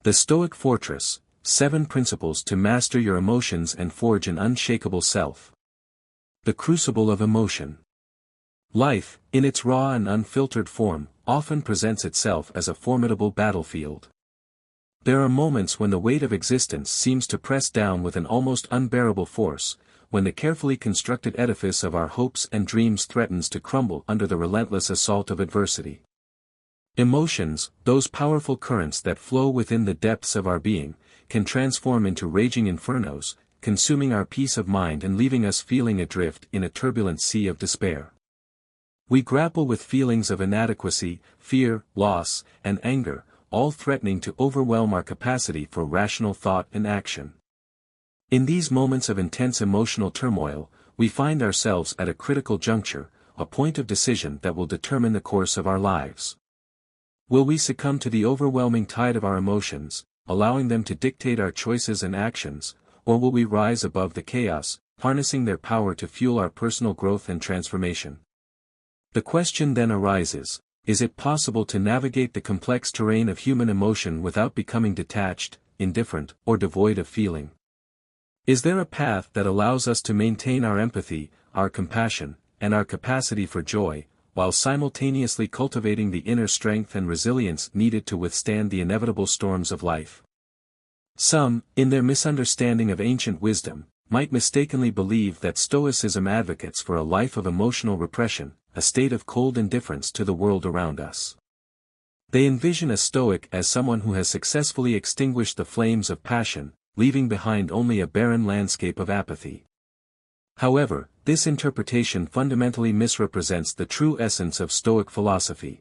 The Stoic Fortress, 7 Principles to Master Your Emotions and Forge an Unshakable Self. The Crucible of Emotion. Life, in its raw and unfiltered form, often presents itself as a formidable battlefield. There are moments when the weight of existence seems to press down with an almost unbearable force, when the carefully constructed edifice of our hopes and dreams threatens to crumble under the relentless assault of adversity. Emotions, those powerful currents that flow within the depths of our being, can transform into raging infernos, consuming our peace of mind and leaving us feeling adrift in a turbulent sea of despair. We grapple with feelings of inadequacy, fear, loss, and anger, all threatening to overwhelm our capacity for rational thought and action. In these moments of intense emotional turmoil, we find ourselves at a critical juncture, a point of decision that will determine the course of our lives. Will we succumb to the overwhelming tide of our emotions, allowing them to dictate our choices and actions, or will we rise above the chaos, harnessing their power to fuel our personal growth and transformation? The question then arises, is it possible to navigate the complex terrain of human emotion without becoming detached, indifferent, or devoid of feeling? Is there a path that allows us to maintain our empathy, our compassion, and our capacity for joy, while simultaneously cultivating the inner strength and resilience needed to withstand the inevitable storms of life? Some, in their misunderstanding of ancient wisdom, might mistakenly believe that Stoicism advocates for a life of emotional repression, a state of cold indifference to the world around us. They envision a Stoic as someone who has successfully extinguished the flames of passion, leaving behind only a barren landscape of apathy. However, this interpretation fundamentally misrepresents the true essence of Stoic philosophy.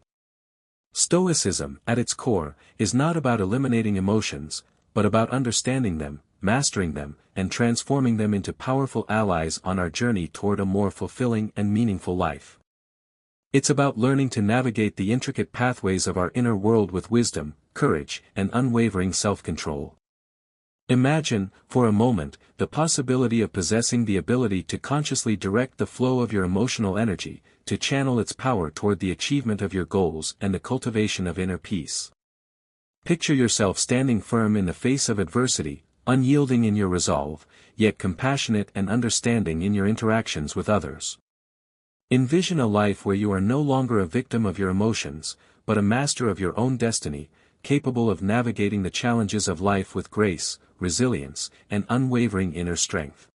Stoicism, at its core, is not about eliminating emotions, but about understanding them, mastering them, and transforming them into powerful allies on our journey toward a more fulfilling and meaningful life. It's about learning to navigate the intricate pathways of our inner world with wisdom, courage, and unwavering self-control. Imagine, for a moment, the possibility of possessing the ability to consciously direct the flow of your emotional energy, to channel its power toward the achievement of your goals and the cultivation of inner peace. Picture yourself standing firm in the face of adversity, unyielding in your resolve, yet compassionate and understanding in your interactions with others. Envision a life where you are no longer a victim of your emotions, but a master of your own destiny, capable of navigating the challenges of life with grace, resilience, and unwavering inner strength.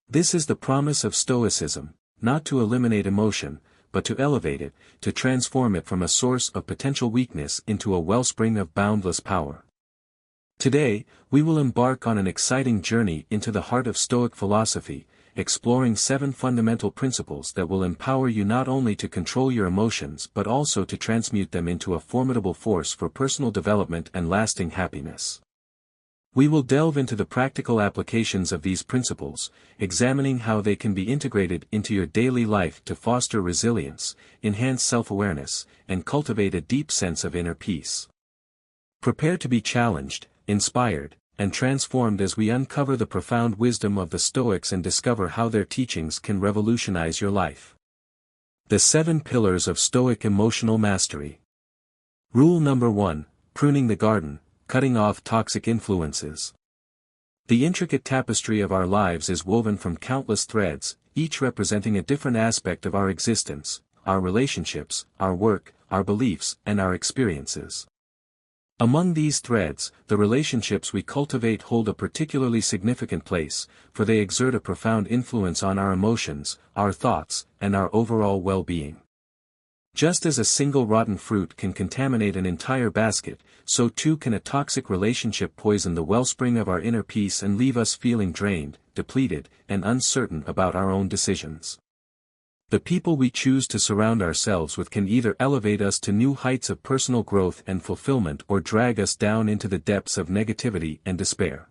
This is the promise of Stoicism, not to eliminate emotion, but to elevate it, to transform it from a source of potential weakness into a wellspring of boundless power. Today, we will embark on an exciting journey into the heart of Stoic philosophy, exploring 7 fundamental principles that will empower you not only to control your emotions but also to transmute them into a formidable force for personal development and lasting happiness. We will delve into the practical applications of these principles, examining how they can be integrated into your daily life to foster resilience, enhance self-awareness, and cultivate a deep sense of inner peace. Prepare to be challenged, inspired, and transformed as we uncover the profound wisdom of the Stoics and discover how their teachings can revolutionize your life. The 7 Pillars of Stoic Emotional Mastery. Rule number 1, Pruning the Garden, Cutting Off Toxic Influences. The intricate tapestry of our lives is woven from countless threads, each representing a different aspect of our existence, our relationships, our work, our beliefs, and our experiences. Among these threads, the relationships we cultivate hold a particularly significant place, for they exert a profound influence on our emotions, our thoughts, and our overall well-being. Just as a single rotten fruit can contaminate an entire basket, so too can a toxic relationship poison the wellspring of our inner peace and leave us feeling drained, depleted, and uncertain about our own decisions. The people we choose to surround ourselves with can either elevate us to new heights of personal growth and fulfillment or drag us down into the depths of negativity and despair.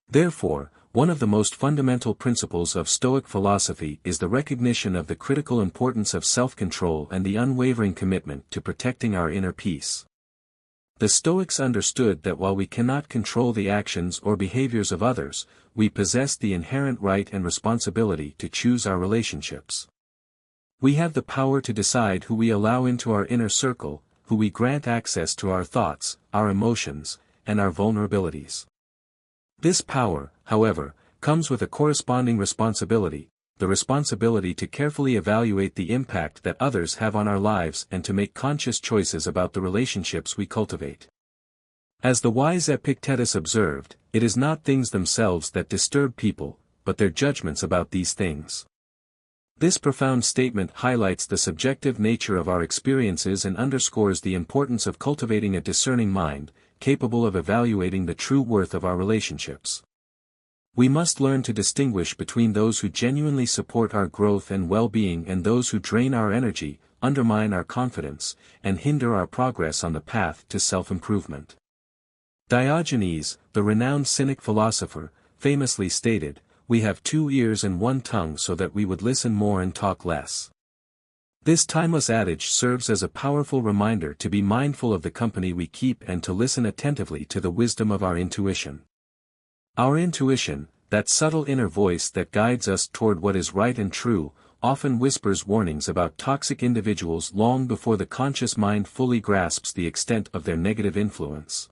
Therefore, one of the most fundamental principles of Stoic philosophy is the recognition of the critical importance of self-control and the unwavering commitment to protecting our inner peace. The Stoics understood that while we cannot control the actions or behaviors of others, we possess the inherent right and responsibility to choose our relationships. We have the power to decide who we allow into our inner circle, who we grant access to our thoughts, our emotions, and our vulnerabilities. This power, however, comes with a corresponding responsibility, the responsibility to carefully evaluate the impact that others have on our lives and to make conscious choices about the relationships we cultivate. As the wise Epictetus observed, it is not things themselves that disturb people, but their judgments about these things. This profound statement highlights the subjective nature of our experiences and underscores the importance of cultivating a discerning mind, capable of evaluating the true worth of our relationships. We must learn to distinguish between those who genuinely support our growth and well-being and those who drain our energy, undermine our confidence, and hinder our progress on the path to self-improvement. Diogenes, the renowned Cynic philosopher, famously stated, "We have 2 ears and 1 tongue so that we would listen more and talk less." This timeless adage serves as a powerful reminder to be mindful of the company we keep and to listen attentively to the wisdom of our intuition. Our intuition, that subtle inner voice that guides us toward what is right and true, often whispers warnings about toxic individuals long before the conscious mind fully grasps the extent of their negative influence.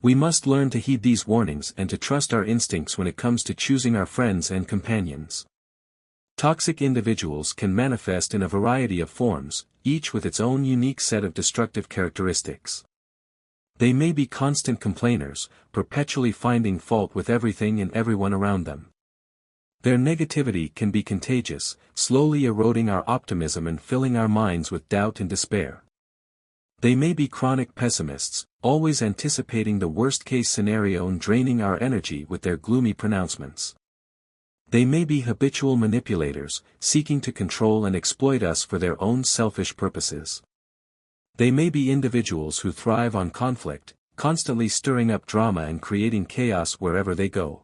We must learn to heed these warnings and to trust our instincts when it comes to choosing our friends and companions. Toxic individuals can manifest in a variety of forms, each with its own unique set of destructive characteristics. They may be constant complainers, perpetually finding fault with everything and everyone around them. Their negativity can be contagious, slowly eroding our optimism and filling our minds with doubt and despair. They may be chronic pessimists, always anticipating the worst-case scenario and draining our energy with their gloomy pronouncements. They may be habitual manipulators, seeking to control and exploit us for their own selfish purposes. They may be individuals who thrive on conflict, constantly stirring up drama and creating chaos wherever they go.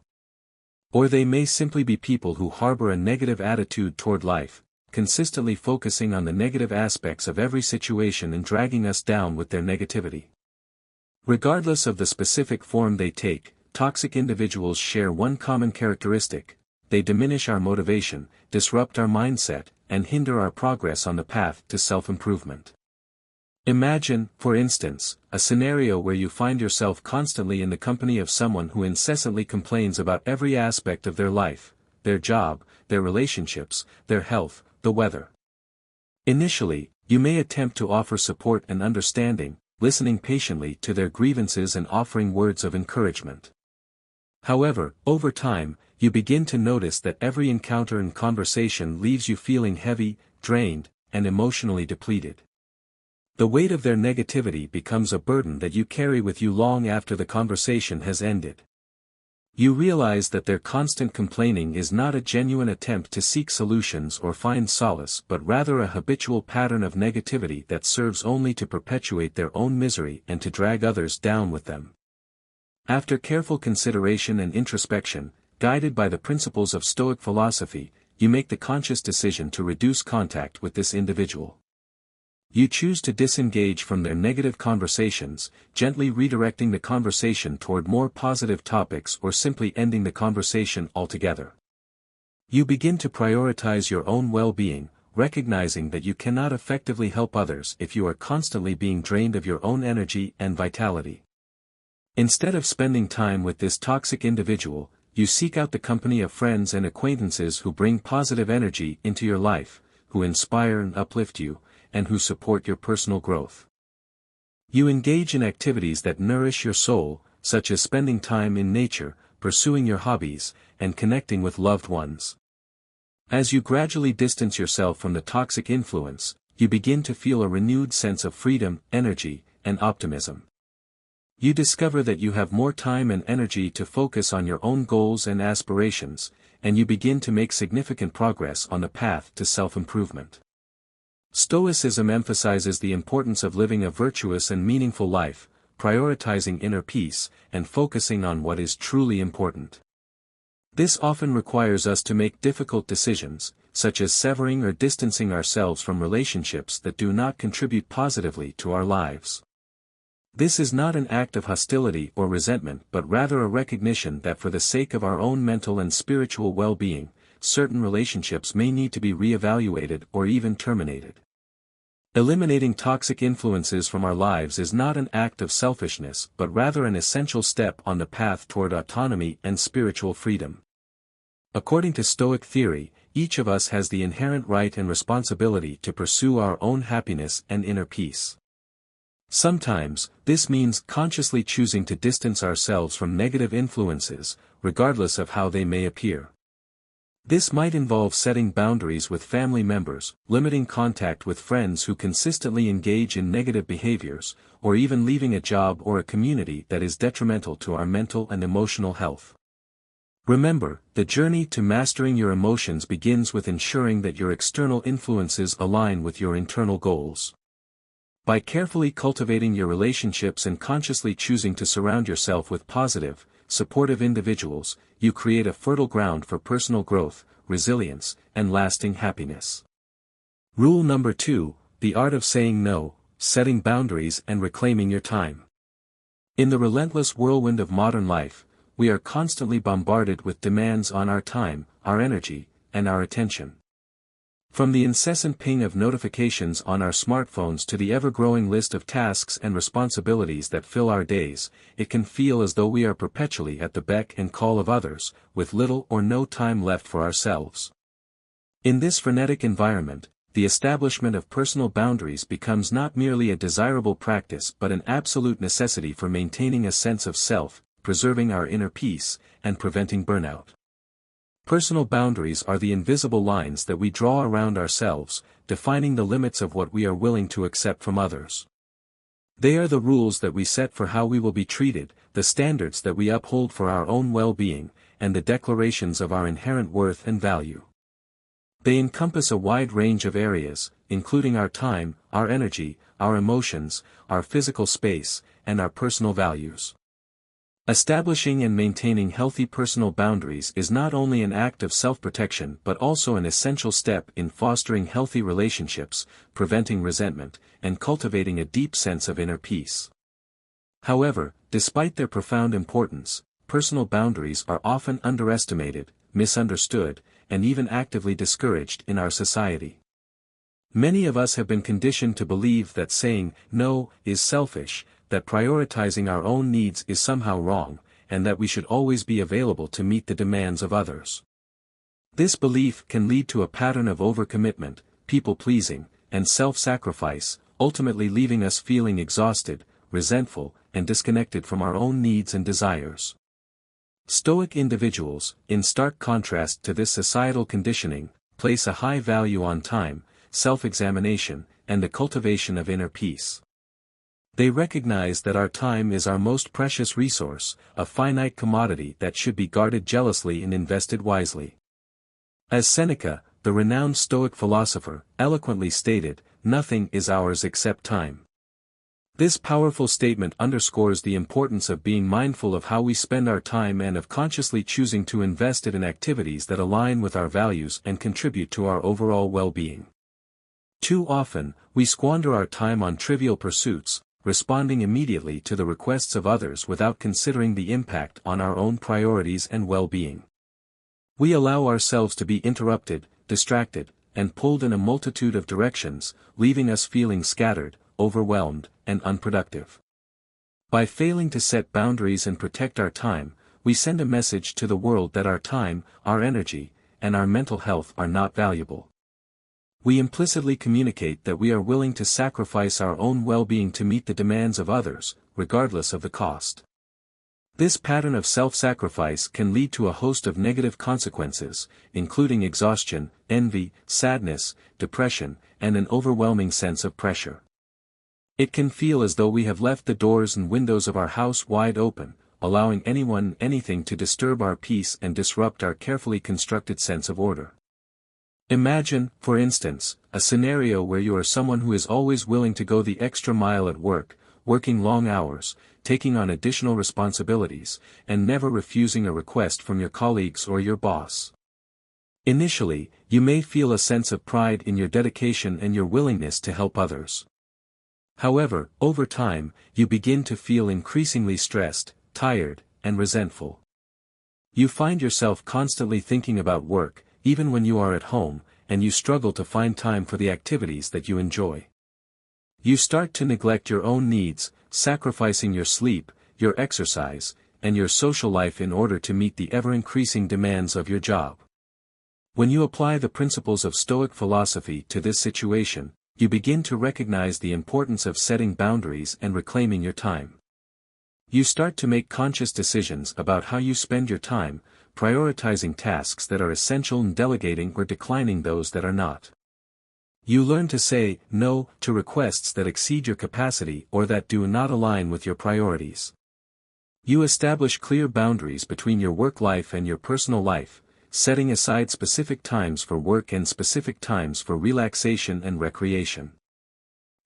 Or they may simply be people who harbor a negative attitude toward life, consistently focusing on the negative aspects of every situation and dragging us down with their negativity. Regardless of the specific form they take, toxic individuals share one common characteristic: they diminish our motivation, disrupt our mindset, and hinder our progress on the path to self-improvement. Imagine, for instance, a scenario where you find yourself constantly in the company of someone who incessantly complains about every aspect of their life, their job, their relationships, their health, the weather. Initially, you may attempt to offer support and understanding, listening patiently to their grievances and offering words of encouragement. However, over time, you begin to notice that every encounter and conversation leaves you feeling heavy, drained, and emotionally depleted. The weight of their negativity becomes a burden that you carry with you long after the conversation has ended. You realize that their constant complaining is not a genuine attempt to seek solutions or find solace but rather a habitual pattern of negativity that serves only to perpetuate their own misery and to drag others down with them. After careful consideration and introspection, guided by the principles of Stoic philosophy, you make the conscious decision to reduce contact with this individual. You choose to disengage from their negative conversations, gently redirecting the conversation toward more positive topics or simply ending the conversation altogether. You begin to prioritize your own well-being, recognizing that you cannot effectively help others if you are constantly being drained of your own energy and vitality. Instead of spending time with this toxic individual, you seek out the company of friends and acquaintances who bring positive energy into your life, who inspire and uplift you, and who support your personal growth. You engage in activities that nourish your soul, such as spending time in nature, pursuing your hobbies, and connecting with loved ones. As you gradually distance yourself from the toxic influence, you begin to feel a renewed sense of freedom, energy, and optimism. You discover that you have more time and energy to focus on your own goals and aspirations, and you begin to make significant progress on the path to self-improvement. Stoicism emphasizes the importance of living a virtuous and meaningful life, prioritizing inner peace, and focusing on what is truly important. This often requires us to make difficult decisions, such as severing or distancing ourselves from relationships that do not contribute positively to our lives. This is not an act of hostility or resentment but rather a recognition that for the sake of our own mental and spiritual well-being, certain relationships may need to be re-evaluated or even terminated. Eliminating toxic influences from our lives is not an act of selfishness but rather an essential step on the path toward autonomy and spiritual freedom. According to Stoic theory, each of us has the inherent right and responsibility to pursue our own happiness and inner peace. Sometimes, this means consciously choosing to distance ourselves from negative influences, regardless of how they may appear. This might involve setting boundaries with family members, limiting contact with friends who consistently engage in negative behaviors, or even leaving a job or a community that is detrimental to our mental and emotional health. Remember, the journey to mastering your emotions begins with ensuring that your external influences align with your internal goals. By carefully cultivating your relationships and consciously choosing to surround yourself with positive, supportive individuals, you create a fertile ground for personal growth, resilience, and lasting happiness. Rule number 2, the art of saying no, setting boundaries and reclaiming your time. In the relentless whirlwind of modern life, we are constantly bombarded with demands on our time, our energy, and our attention. From the incessant ping of notifications on our smartphones to the ever-growing list of tasks and responsibilities that fill our days, it can feel as though we are perpetually at the beck and call of others, with little or no time left for ourselves. In this frenetic environment, the establishment of personal boundaries becomes not merely a desirable practice but an absolute necessity for maintaining a sense of self, preserving our inner peace, and preventing burnout. Personal boundaries are the invisible lines that we draw around ourselves, defining the limits of what we are willing to accept from others. They are the rules that we set for how we will be treated, the standards that we uphold for our own well-being, and the declarations of our inherent worth and value. They encompass a wide range of areas, including our time, our energy, our emotions, our physical space, and our personal values. Establishing and maintaining healthy personal boundaries is not only an act of self-protection but also an essential step in fostering healthy relationships, preventing resentment, and cultivating a deep sense of inner peace. However, despite their profound importance, personal boundaries are often underestimated, misunderstood, and even actively discouraged in our society. Many of us have been conditioned to believe that saying no is selfish, that prioritizing our own needs is somehow wrong, and that we should always be available to meet the demands of others. This belief can lead to a pattern of overcommitment, people-pleasing, and self-sacrifice, ultimately leaving us feeling exhausted, resentful, and disconnected from our own needs and desires. Stoic individuals, in stark contrast to this societal conditioning, place a high value on time, self-examination, and the cultivation of inner peace. They recognize that our time is our most precious resource, a finite commodity that should be guarded jealously and invested wisely. As Seneca, the renowned Stoic philosopher, eloquently stated, "Nothing is ours except time." This powerful statement underscores the importance of being mindful of how we spend our time and of consciously choosing to invest it in activities that align with our values and contribute to our overall well-being. Too often, we squander our time on trivial pursuits, responding immediately to the requests of others without considering the impact on our own priorities and well-being. We allow ourselves to be interrupted, distracted, and pulled in a multitude of directions, leaving us feeling scattered, overwhelmed, and unproductive. By failing to set boundaries and protect our time, we send a message to the world that our time, our energy, and our mental health are not valuable. We implicitly communicate that we are willing to sacrifice our own well-being to meet the demands of others, regardless of the cost. This pattern of self-sacrifice can lead to a host of negative consequences, including exhaustion, envy, sadness, depression, and an overwhelming sense of pressure. It can feel as though we have left the doors and windows of our house wide open, allowing anyone and anything to disturb our peace and disrupt our carefully constructed sense of order. Imagine, for instance, a scenario where you are someone who is always willing to go the extra mile at work, working long hours, taking on additional responsibilities, and never refusing a request from your colleagues or your boss. Initially, you may feel a sense of pride in your dedication and your willingness to help others. However, over time, you begin to feel increasingly stressed, tired, and resentful. You find yourself constantly thinking about work, even when you are at home, and you struggle to find time for the activities that you enjoy. You start to neglect your own needs, sacrificing your sleep, your exercise, and your social life in order to meet the ever-increasing demands of your job. When you apply the principles of Stoic philosophy to this situation, you begin to recognize the importance of setting boundaries and reclaiming your time. You start to make conscious decisions about how you spend your time, prioritizing tasks that are essential and delegating or declining those that are not. You learn to say no to requests that exceed your capacity or that do not align with your priorities. You establish clear boundaries between your work life and your personal life, setting aside specific times for work and specific times for relaxation and recreation.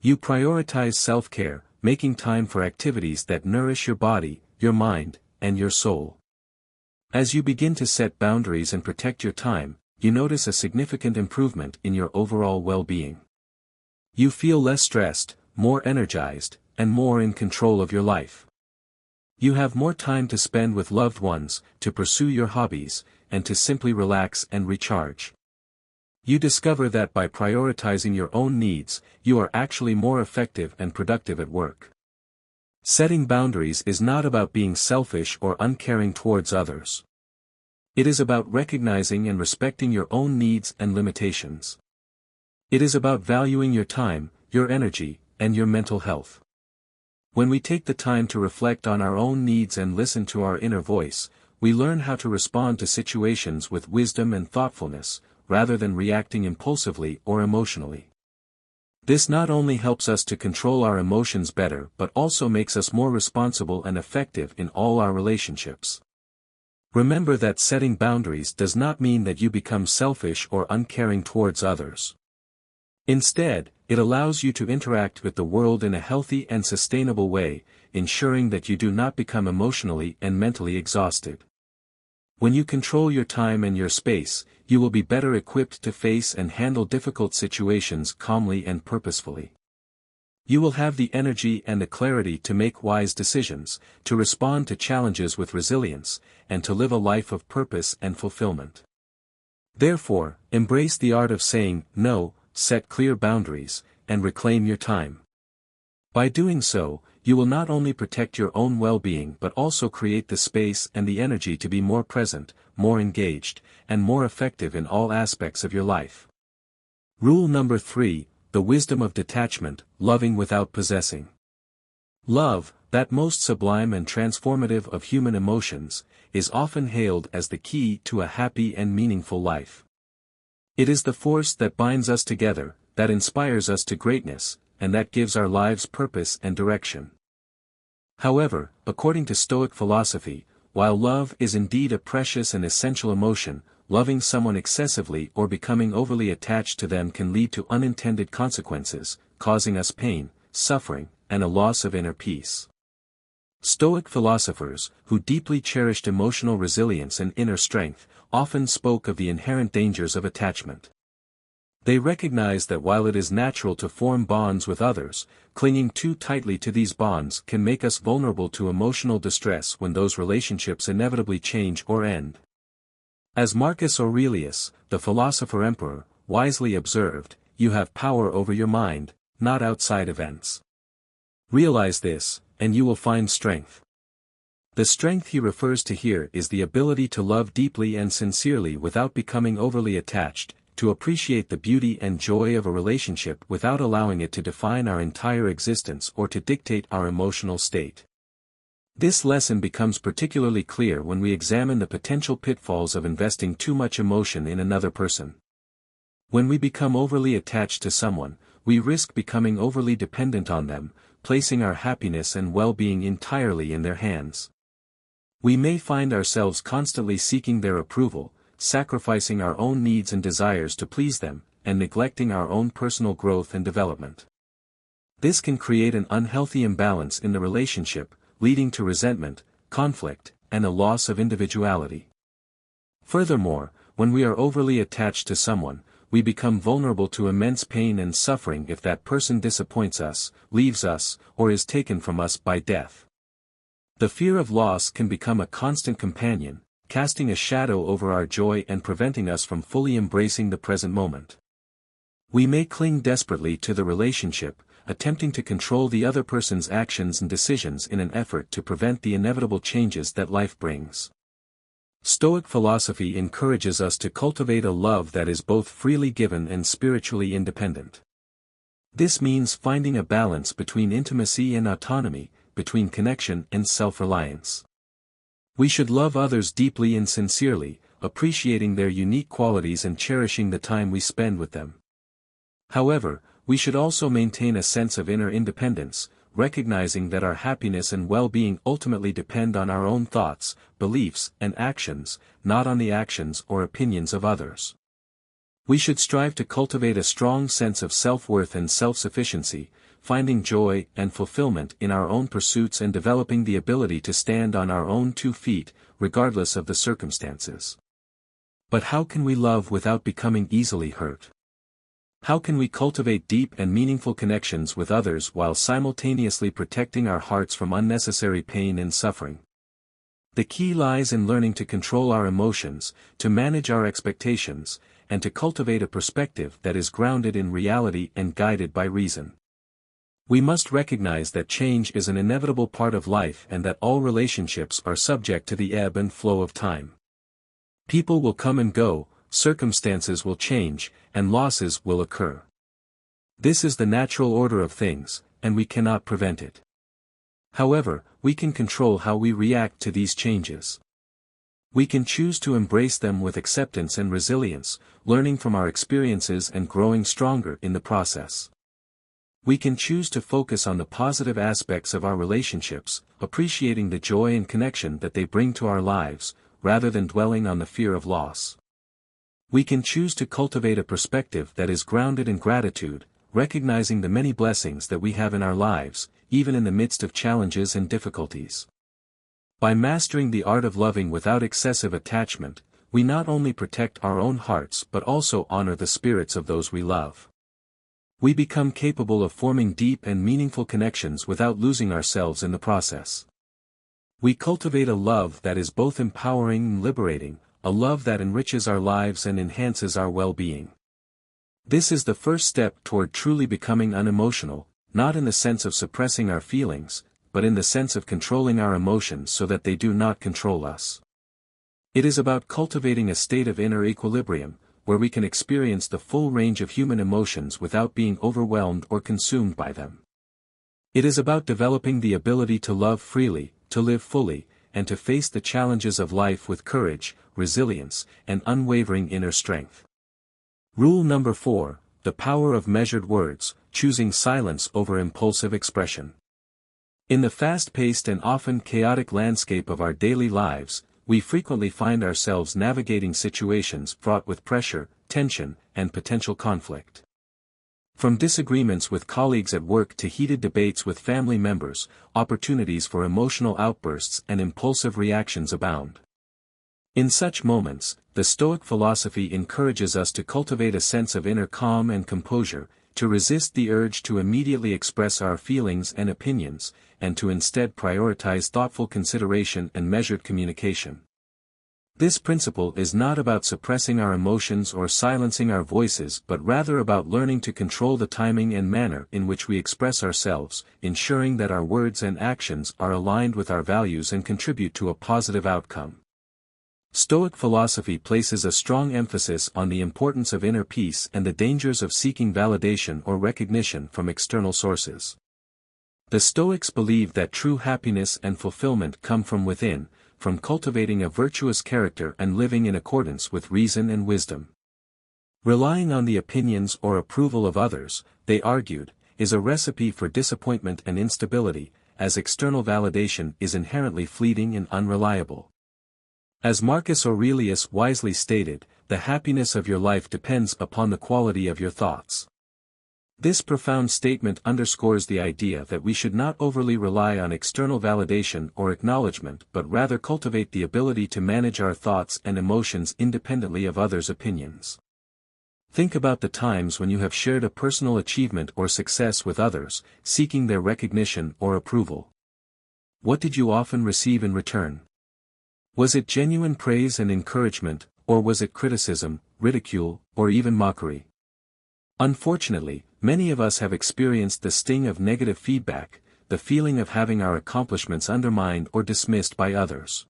You prioritize self-care, making time for activities that nourish your body, your mind, and your soul. As you begin to set boundaries and protect your time, you notice a significant improvement in your overall well-being. You feel less stressed, more energized, and more in control of your life. You have more time to spend with loved ones, to pursue your hobbies, and to simply relax and recharge. You discover that by prioritizing your own needs, you are actually more effective and productive at work. Setting boundaries is not about being selfish or uncaring towards others. It is about recognizing and respecting your own needs and limitations. It is about valuing your time, your energy, and your mental health. When we take the time to reflect on our own needs and listen to our inner voice, we learn how to respond to situations with wisdom and thoughtfulness, rather than reacting impulsively or emotionally. This not only helps us to control our emotions better but also makes us more responsible and effective in all our relationships. Remember that setting boundaries does not mean that you become selfish or uncaring towards others. Instead, it allows you to interact with the world in a healthy and sustainable way, ensuring that you do not become emotionally and mentally exhausted. When you control your time and your space, you will be better equipped to face and handle difficult situations calmly and purposefully. You will have the energy and the clarity to make wise decisions, to respond to challenges with resilience, and to live a life of purpose and fulfillment. Therefore, embrace the art of saying no, set clear boundaries, and reclaim your time. By doing so, you will not only protect your own well-being but also create the space and the energy to be more present, more engaged, and more effective in all aspects of your life. Rule number 3, the wisdom of detachment, loving without possessing. Love, that most sublime and transformative of human emotions, is often hailed as the key to a happy and meaningful life. It is the force that binds us together, that inspires us to greatness, and that gives our lives purpose and direction. However, according to Stoic philosophy, while love is indeed a precious and essential emotion, loving someone excessively or becoming overly attached to them can lead to unintended consequences, causing us pain, suffering, and a loss of inner peace. Stoic philosophers, who deeply cherished emotional resilience and inner strength, often spoke of the inherent dangers of attachment. They recognized that while it is natural to form bonds with others, clinging too tightly to these bonds can make us vulnerable to emotional distress when those relationships inevitably change or end. As Marcus Aurelius, the philosopher-emperor, wisely observed, "You have power over your mind, not outside events." Realize this, and you will find strength. The strength he refers to here is the ability to love deeply and sincerely without becoming overly attached, to appreciate the beauty and joy of a relationship without allowing it to define our entire existence or to dictate our emotional state. This lesson becomes particularly clear when we examine the potential pitfalls of investing too much emotion in another person. When we become overly attached to someone, we risk becoming overly dependent on them, placing our happiness and well-being entirely in their hands. We may find ourselves constantly seeking their approval, sacrificing our own needs and desires to please them, and neglecting our own personal growth and development. This can create an unhealthy imbalance in the relationship, leading to resentment, conflict, and a loss of individuality. Furthermore, when we are overly attached to someone, we become vulnerable to immense pain and suffering if that person disappoints us, leaves us, or is taken from us by death. The fear of loss can become a constant companion, casting a shadow over our joy and preventing us from fully embracing the present moment. We may cling desperately to the relationship, attempting to control the other person's actions and decisions in an effort to prevent the inevitable changes that life brings. Stoic philosophy encourages us to cultivate a love that is both freely given and spiritually independent. This means finding a balance between intimacy and autonomy, between connection and self-reliance. We should love others deeply and sincerely, appreciating their unique qualities and cherishing the time we spend with them. However, we should also maintain a sense of inner independence, recognizing that our happiness and well-being ultimately depend on our own thoughts, beliefs, and actions, not on the actions or opinions of others. We should strive to cultivate a strong sense of self-worth and self-sufficiency, finding joy and fulfillment in our own pursuits and developing the ability to stand on our own 2 feet, regardless of the circumstances. But how can we love without becoming easily hurt? How can we cultivate deep and meaningful connections with others while simultaneously protecting our hearts from unnecessary pain and suffering? The key lies in learning to control our emotions, to manage our expectations, and to cultivate a perspective that is grounded in reality and guided by reason. We must recognize that change is an inevitable part of life and that all relationships are subject to the ebb and flow of time. People will come and go, circumstances will change, and losses will occur. This is the natural order of things, and we cannot prevent it. However, we can control how we react to these changes. We can choose to embrace them with acceptance and resilience, learning from our experiences and growing stronger in the process. We can choose to focus on the positive aspects of our relationships, appreciating the joy and connection that they bring to our lives, rather than dwelling on the fear of loss. We can choose to cultivate a perspective that is grounded in gratitude, recognizing the many blessings that we have in our lives, even in the midst of challenges and difficulties. By mastering the art of loving without excessive attachment, we not only protect our own hearts but also honor the spirits of those we love. We become capable of forming deep and meaningful connections without losing ourselves in the process. We cultivate a love that is both empowering and liberating, a love that enriches our lives and enhances our well-being. This is the first step toward truly becoming unemotional, not in the sense of suppressing our feelings, but in the sense of controlling our emotions so that they do not control us. It is about cultivating a state of inner equilibrium, where we can experience the full range of human emotions without being overwhelmed or consumed by them. It is about developing the ability to love freely, to live fully, and to face the challenges of life with courage, resilience, and unwavering inner strength. Rule number 4, the power of measured words, choosing silence over impulsive expression. In the fast-paced and often chaotic landscape of our daily lives, we frequently find ourselves navigating situations fraught with pressure, tension, and potential conflict. From disagreements with colleagues at work to heated debates with family members, opportunities for emotional outbursts and impulsive reactions abound. In such moments, the Stoic philosophy encourages us to cultivate a sense of inner calm and composure, to resist the urge to immediately express our feelings and opinions, and to instead prioritize thoughtful consideration and measured communication. This principle is not about suppressing our emotions or silencing our voices but rather about learning to control the timing and manner in which we express ourselves, ensuring that our words and actions are aligned with our values and contribute to a positive outcome. Stoic philosophy places a strong emphasis on the importance of inner peace and the dangers of seeking validation or recognition from external sources. The Stoics believe that true happiness and fulfillment come from within, from cultivating a virtuous character and living in accordance with reason and wisdom. Relying on the opinions or approval of others, they argued, is a recipe for disappointment and instability, as external validation is inherently fleeting and unreliable. As Marcus Aurelius wisely stated, the happiness of your life depends upon the quality of your thoughts. This profound statement underscores the idea that we should not overly rely on external validation or acknowledgement but rather cultivate the ability to manage our thoughts and emotions independently of others' opinions. Think about the times when you have shared a personal achievement or success with others, seeking their recognition or approval. What did you often receive in return? Was it genuine praise and encouragement, or was it criticism, ridicule, or even mockery? Unfortunately, Many of us have experienced the sting of negative feedback, the feeling of having our accomplishments undermined or dismissed by others.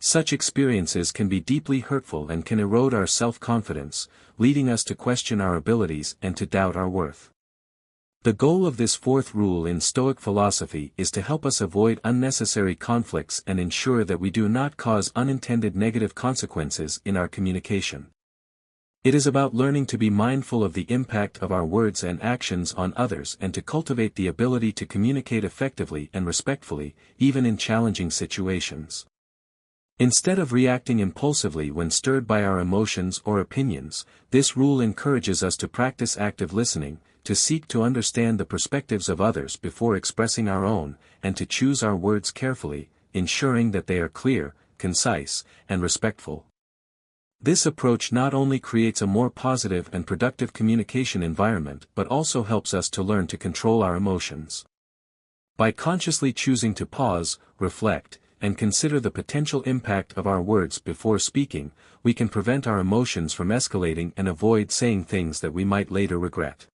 Such experiences can be deeply hurtful and can erode our self-confidence, leading us to question our abilities and to doubt our worth. The goal of this fourth rule in Stoic philosophy is to help us avoid unnecessary conflicts and ensure that we do not cause unintended negative consequences in our communication. It is about learning to be mindful of the impact of our words and actions on others and to cultivate the ability to communicate effectively and respectfully, even in challenging situations. Instead of reacting impulsively when stirred by our emotions or opinions, this rule encourages us to practice active listening, to seek to understand the perspectives of others before expressing our own, and to choose our words carefully, ensuring that they are clear, concise, and respectful. This approach not only creates a more positive and productive communication environment but also helps us to learn to control our emotions. By consciously choosing to pause, reflect, and consider the potential impact of our words before speaking, we can prevent our emotions from escalating and avoid saying things that we might later regret.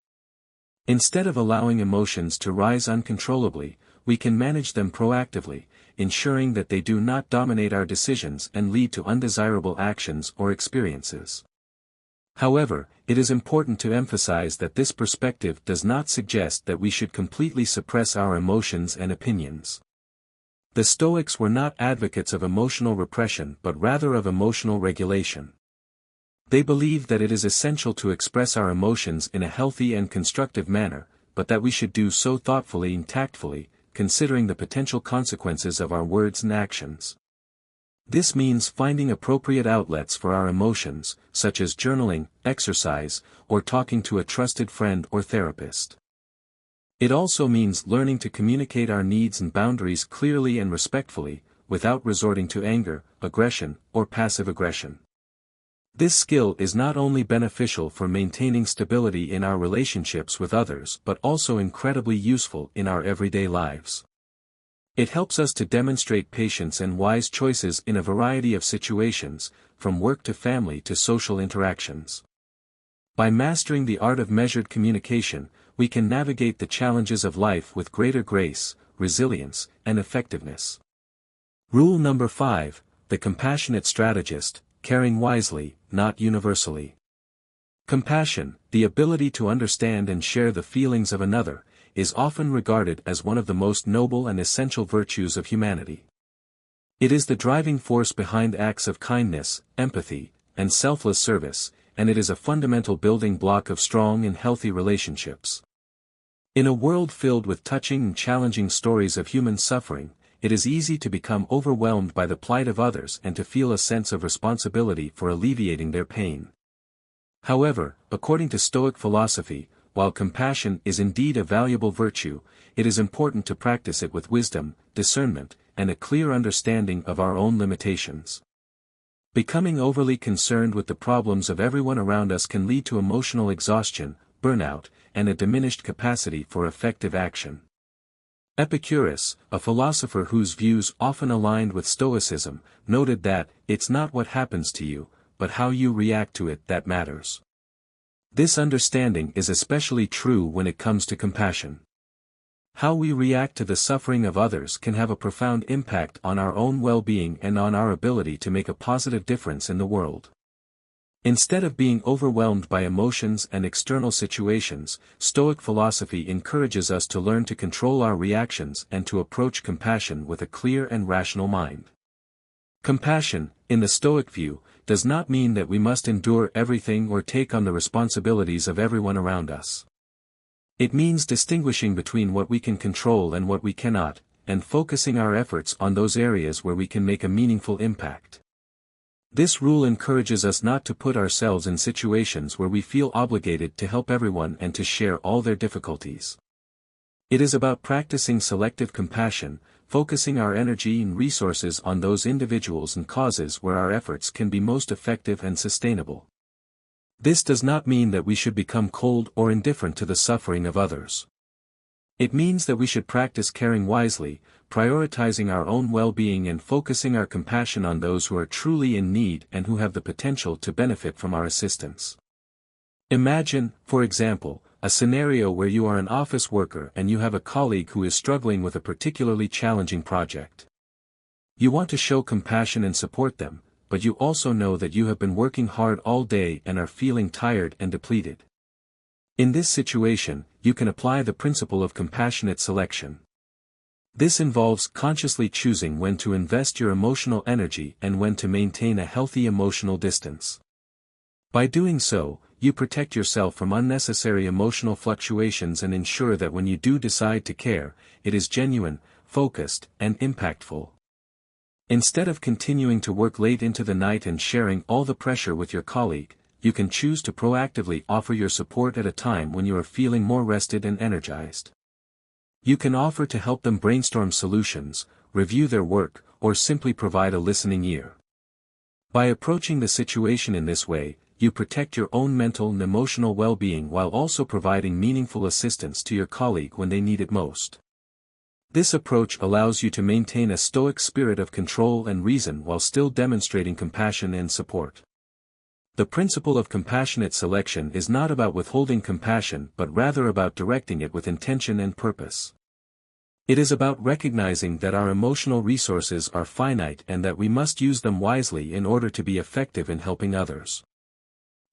Instead of allowing emotions to rise uncontrollably, we can manage them proactively, ensuring that they do not dominate our decisions and lead to undesirable actions or experiences. However, it is important to emphasize that this perspective does not suggest that we should completely suppress our emotions and opinions. The Stoics were not advocates of emotional repression but rather of emotional regulation. They believed that it is essential to express our emotions in a healthy and constructive manner, but that we should do so thoughtfully and tactfully, considering the potential consequences of our words and actions. This means finding appropriate outlets for our emotions, such as journaling, exercise, or talking to a trusted friend or therapist. It also means learning to communicate our needs and boundaries clearly and respectfully, without resorting to anger, aggression, or passive aggression. This skill is not only beneficial for maintaining stability in our relationships with others but also incredibly useful in our everyday lives. It helps us to demonstrate patience and wise choices in a variety of situations, from work to family to social interactions. By mastering the art of measured communication, we can navigate the challenges of life with greater grace, resilience, and effectiveness. Rule number 5, the compassionate strategist, caring wisely, not universally. Compassion, the ability to understand and share the feelings of another, is often regarded as one of the most noble and essential virtues of humanity. It is the driving force behind acts of kindness, empathy, and selfless service, and it is a fundamental building block of strong and healthy relationships. In a world filled with touching and challenging stories of human suffering, it is easy to become overwhelmed by the plight of others and to feel a sense of responsibility for alleviating their pain. However, according to Stoic philosophy, while compassion is indeed a valuable virtue, it is important to practice it with wisdom, discernment, and a clear understanding of our own limitations. Becoming overly concerned with the problems of everyone around us can lead to emotional exhaustion, burnout, and a diminished capacity for effective action. Epicurus, a philosopher whose views often aligned with Stoicism, noted that, "It's not what happens to you, but how you react to it that matters." This understanding is especially true when it comes to compassion. How we react to the suffering of others can have a profound impact on our own well-being and on our ability to make a positive difference in the world. Instead of being overwhelmed by emotions and external situations, Stoic philosophy encourages us to learn to control our reactions and to approach compassion with a clear and rational mind. Compassion, in the Stoic view, does not mean that we must endure everything or take on the responsibilities of everyone around us. It means distinguishing between what we can control and what we cannot, and focusing our efforts on those areas where we can make a meaningful impact. This rule encourages us not to put ourselves in situations where we feel obligated to help everyone and to share all their difficulties. It is about practicing selective compassion, focusing our energy and resources on those individuals and causes where our efforts can be most effective and sustainable. This does not mean that we should become cold or indifferent to the suffering of others. It means that we should practice caring wisely, prioritizing our own well-being and focusing our compassion on those who are truly in need and who have the potential to benefit from our assistance. Imagine, for example, a scenario where you are an office worker and you have a colleague who is struggling with a particularly challenging project. You want to show compassion and support them, but you also know that you have been working hard all day and are feeling tired and depleted. In this situation, you can apply the principle of compassionate selection. This involves consciously choosing when to invest your emotional energy and when to maintain a healthy emotional distance. By doing so, you protect yourself from unnecessary emotional fluctuations and ensure that when you do decide to care, it is genuine, focused, and impactful. Instead of continuing to work late into the night and sharing all the pressure with your colleague, you can choose to proactively offer your support at a time when you are feeling more rested and energized. You can offer to help them brainstorm solutions, review their work, or simply provide a listening ear. By approaching the situation in this way, you protect your own mental and emotional well-being while also providing meaningful assistance to your colleague when they need it most. This approach allows you to maintain a stoic spirit of control and reason while still demonstrating compassion and support. The principle of compassionate selection is not about withholding compassion but rather about directing it with intention and purpose. It is about recognizing that our emotional resources are finite and that we must use them wisely in order to be effective in helping others.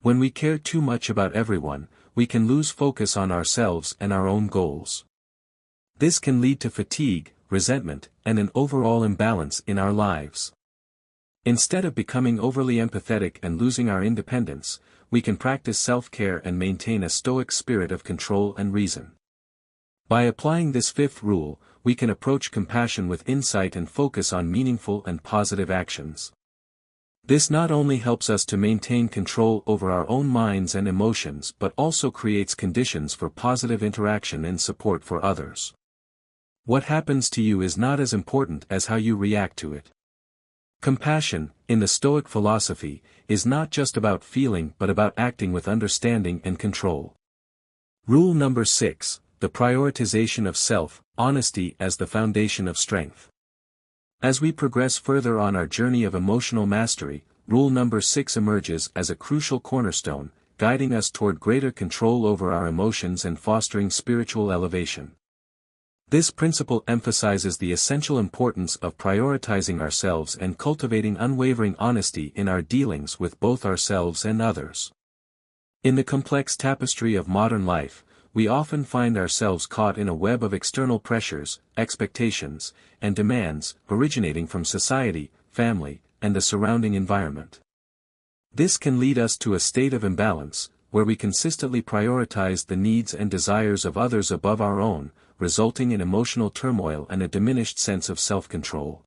When we care too much about everyone, we can lose focus on ourselves and our own goals. This can lead to fatigue, resentment, and an overall imbalance in our lives. Instead of becoming overly empathetic and losing our independence, we can practice self-care and maintain a stoic spirit of control and reason. By applying this fifth rule, we can approach compassion with insight and focus on meaningful and positive actions. This not only helps us to maintain control over our own minds and emotions but also creates conditions for positive interaction and support for others. What happens to you is not as important as how you react to it. Compassion, in the Stoic philosophy, is not just about feeling but about acting with understanding and control. Rule number 6, the prioritization of self, honesty as the foundation of strength. As we progress further on our journey of emotional mastery, rule number 6 emerges as a crucial cornerstone, guiding us toward greater control over our emotions and fostering spiritual elevation. This principle emphasizes the essential importance of prioritizing ourselves and cultivating unwavering honesty in our dealings with both ourselves and others. In the complex tapestry of modern life, we often find ourselves caught in a web of external pressures, expectations, and demands originating from society, family, and the surrounding environment. This can lead us to a state of imbalance, where we consistently prioritize the needs and desires of others above our own, resulting in emotional turmoil and a diminished sense of self-control.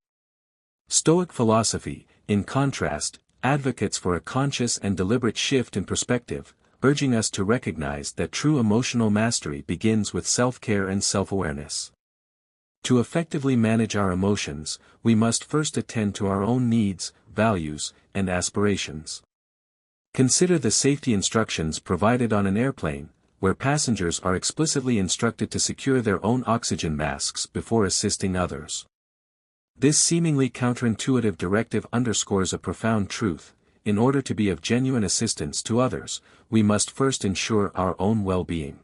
Stoic philosophy, in contrast, advocates for a conscious and deliberate shift in perspective, urging us to recognize that true emotional mastery begins with self-care and self-awareness. To effectively manage our emotions, we must first attend to our own needs, values, and aspirations. Consider the safety instructions provided on an airplane, where passengers are explicitly instructed to secure their own oxygen masks before assisting others. This seemingly counterintuitive directive underscores a profound truth: in order to be of genuine assistance to others, we must first ensure our own well-being.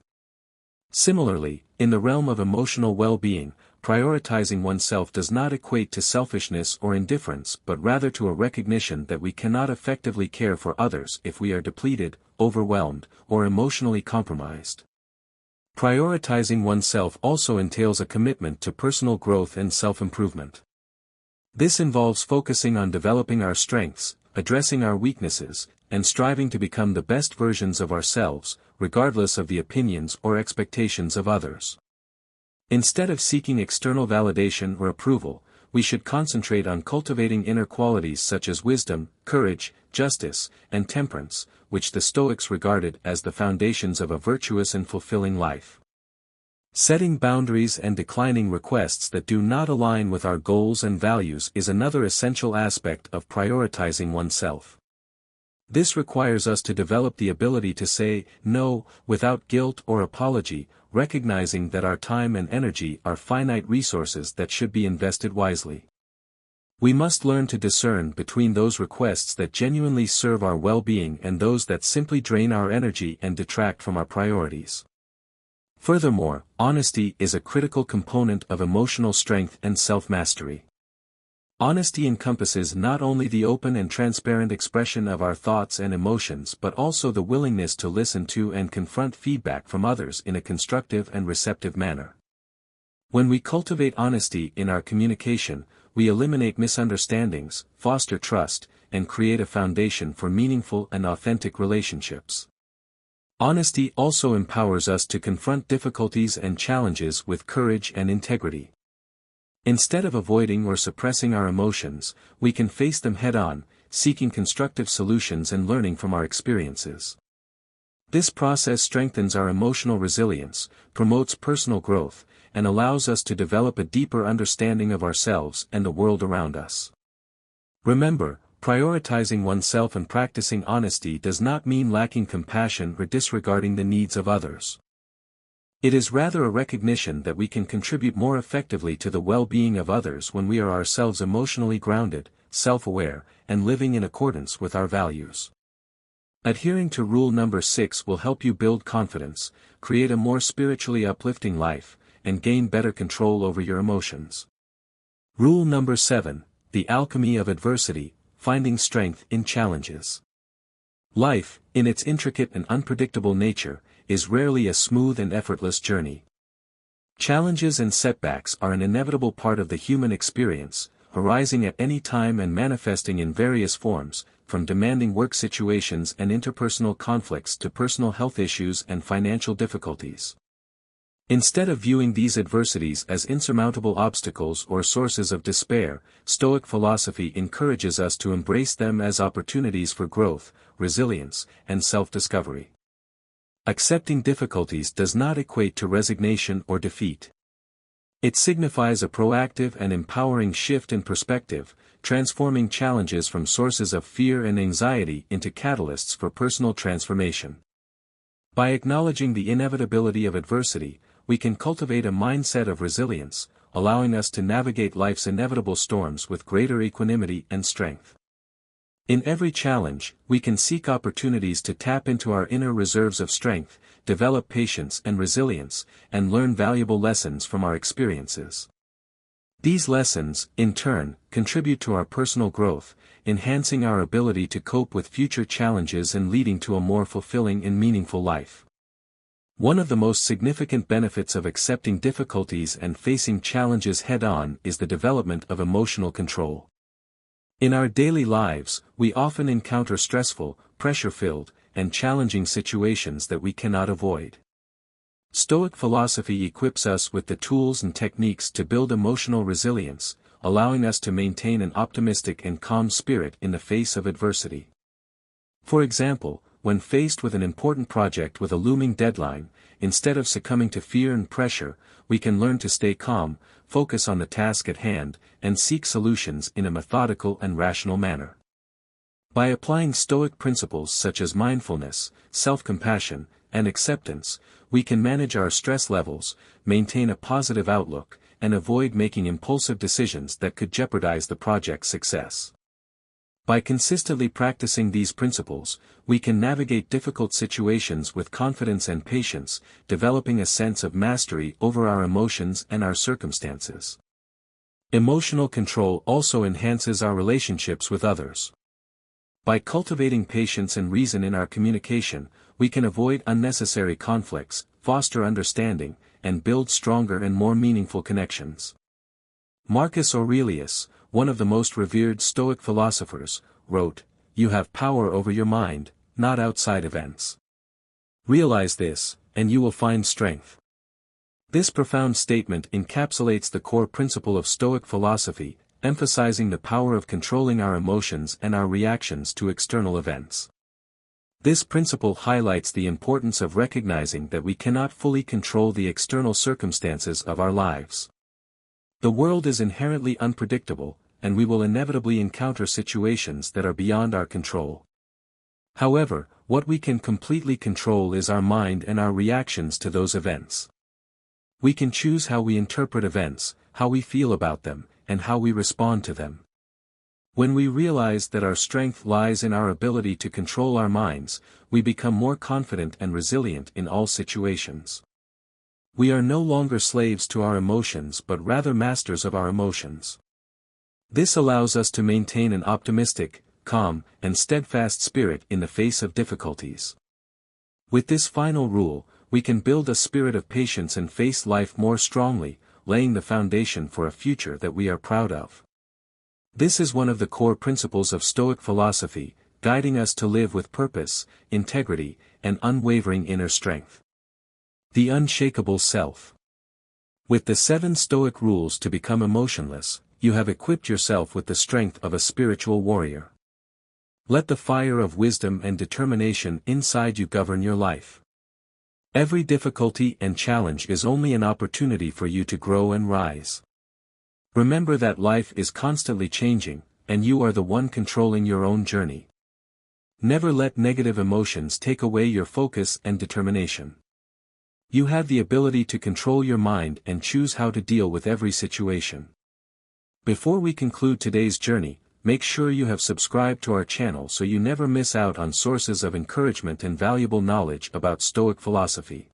Similarly, in the realm of emotional well-being, prioritizing oneself does not equate to selfishness or indifference but rather to a recognition that we cannot effectively care for others if we are depleted, overwhelmed, or emotionally compromised. Prioritizing oneself also entails a commitment to personal growth and self-improvement. This involves focusing on developing our strengths, addressing our weaknesses, and striving to become the best versions of ourselves, regardless of the opinions or expectations of others. Instead of seeking external validation or approval, we should concentrate on cultivating inner qualities such as wisdom, courage, justice, and temperance, which the Stoics regarded as the foundations of a virtuous and fulfilling life. Setting boundaries and declining requests that do not align with our goals and values is another essential aspect of prioritizing oneself. This requires us to develop the ability to say no without guilt or apology, recognizing that our time and energy are finite resources that should be invested wisely. We must learn to discern between those requests that genuinely serve our well-being and those that simply drain our energy and detract from our priorities. Furthermore, honesty is a critical component of emotional strength and self-mastery. Honesty encompasses not only the open and transparent expression of our thoughts and emotions but also the willingness to listen to and confront feedback from others in a constructive and receptive manner. When we cultivate honesty in our communication, we eliminate misunderstandings, foster trust, and create a foundation for meaningful and authentic relationships. Honesty also empowers us to confront difficulties and challenges with courage and integrity. Instead of avoiding or suppressing our emotions, we can face them head-on, seeking constructive solutions and learning from our experiences. This process strengthens our emotional resilience, promotes personal growth, and allows us to develop a deeper understanding of ourselves and the world around us. Remember, prioritizing oneself and practicing honesty does not mean lacking compassion or disregarding the needs of others. It is rather a recognition that we can contribute more effectively to the well-being of others when we are ourselves emotionally grounded, self-aware, and living in accordance with our values. Adhering to rule number 6 will help you build confidence, create a more spiritually uplifting life, and gain better control over your emotions. Rule number 7, the alchemy of adversity, finding strength in challenges. Life, in its intricate and unpredictable nature, is rarely a smooth and effortless journey. Challenges and setbacks are an inevitable part of the human experience, arising at any time and manifesting in various forms, from demanding work situations and interpersonal conflicts to personal health issues and financial difficulties. Instead of viewing these adversities as insurmountable obstacles or sources of despair, Stoic philosophy encourages us to embrace them as opportunities for growth, resilience, and self-discovery. Accepting difficulties does not equate to resignation or defeat. It signifies a proactive and empowering shift in perspective, transforming challenges from sources of fear and anxiety into catalysts for personal transformation. By acknowledging the inevitability of adversity, we can cultivate a mindset of resilience, allowing us to navigate life's inevitable storms with greater equanimity and strength. In every challenge, we can seek opportunities to tap into our inner reserves of strength, develop patience and resilience, and learn valuable lessons from our experiences. These lessons, in turn, contribute to our personal growth, enhancing our ability to cope with future challenges and leading to a more fulfilling and meaningful life. One of the most significant benefits of accepting difficulties and facing challenges head-on is the development of emotional control. In our daily lives, we often encounter stressful, pressure-filled, and challenging situations that we cannot avoid. Stoic philosophy equips us with the tools and techniques to build emotional resilience, allowing us to maintain an optimistic and calm spirit in the face of adversity. For example, when faced with an important project with a looming deadline, instead of succumbing to fear and pressure, we can learn to stay calm, focus on the task at hand, and seek solutions in a methodical and rational manner. By applying Stoic principles such as mindfulness, self-compassion, and acceptance, we can manage our stress levels, maintain a positive outlook, and avoid making impulsive decisions that could jeopardize the project's success. By consistently practicing these principles, we can navigate difficult situations with confidence and patience, developing a sense of mastery over our emotions and our circumstances. Emotional control also enhances our relationships with others. By cultivating patience and reason in our communication, we can avoid unnecessary conflicts, foster understanding, and build stronger and more meaningful connections. Marcus Aurelius, one of the most revered Stoic philosophers, wrote, "You have power over your mind, not outside events. Realize this, and you will find strength." This profound statement encapsulates the core principle of Stoic philosophy, emphasizing the power of controlling our emotions and our reactions to external events. This principle highlights the importance of recognizing that we cannot fully control the external circumstances of our lives. The world is inherently unpredictable, and we will inevitably encounter situations that are beyond our control. However, what we can completely control is our mind and our reactions to those events. We can choose how we interpret events, how we feel about them, and how we respond to them. When we realize that our strength lies in our ability to control our minds, we become more confident and resilient in all situations. We are no longer slaves to our emotions but rather masters of our emotions. This allows us to maintain an optimistic, calm, and steadfast spirit in the face of difficulties. With this final rule, we can build a spirit of patience and face life more strongly, laying the foundation for a future that we are proud of. This is one of the core principles of Stoic philosophy, guiding us to live with purpose, integrity, and unwavering inner strength. The unshakable self. With the 7 Stoic rules to become emotionless, you have equipped yourself with the strength of a spiritual warrior. Let the fire of wisdom and determination inside you govern your life. Every difficulty and challenge is only an opportunity for you to grow and rise. Remember that life is constantly changing, and you are the one controlling your own journey. Never let negative emotions take away your focus and determination. You have the ability to control your mind and choose how to deal with every situation. Before we conclude today's journey, make sure you have subscribed to our channel so you never miss out on sources of encouragement and valuable knowledge about Stoic philosophy.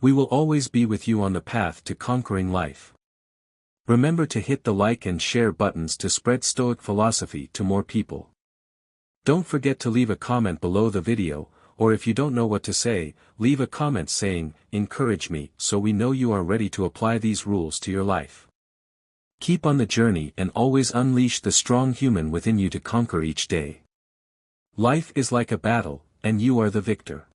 We will always be with you on the path to conquering life. Remember to hit the like and share buttons to spread Stoic philosophy to more people. Don't forget to leave a comment below the video, or if you don't know what to say, leave a comment saying, "Encourage me," so we know you are ready to apply these rules to your life. Keep on the journey and always unleash the strong human within you to conquer each day. Life is like a battle, and you are the victor.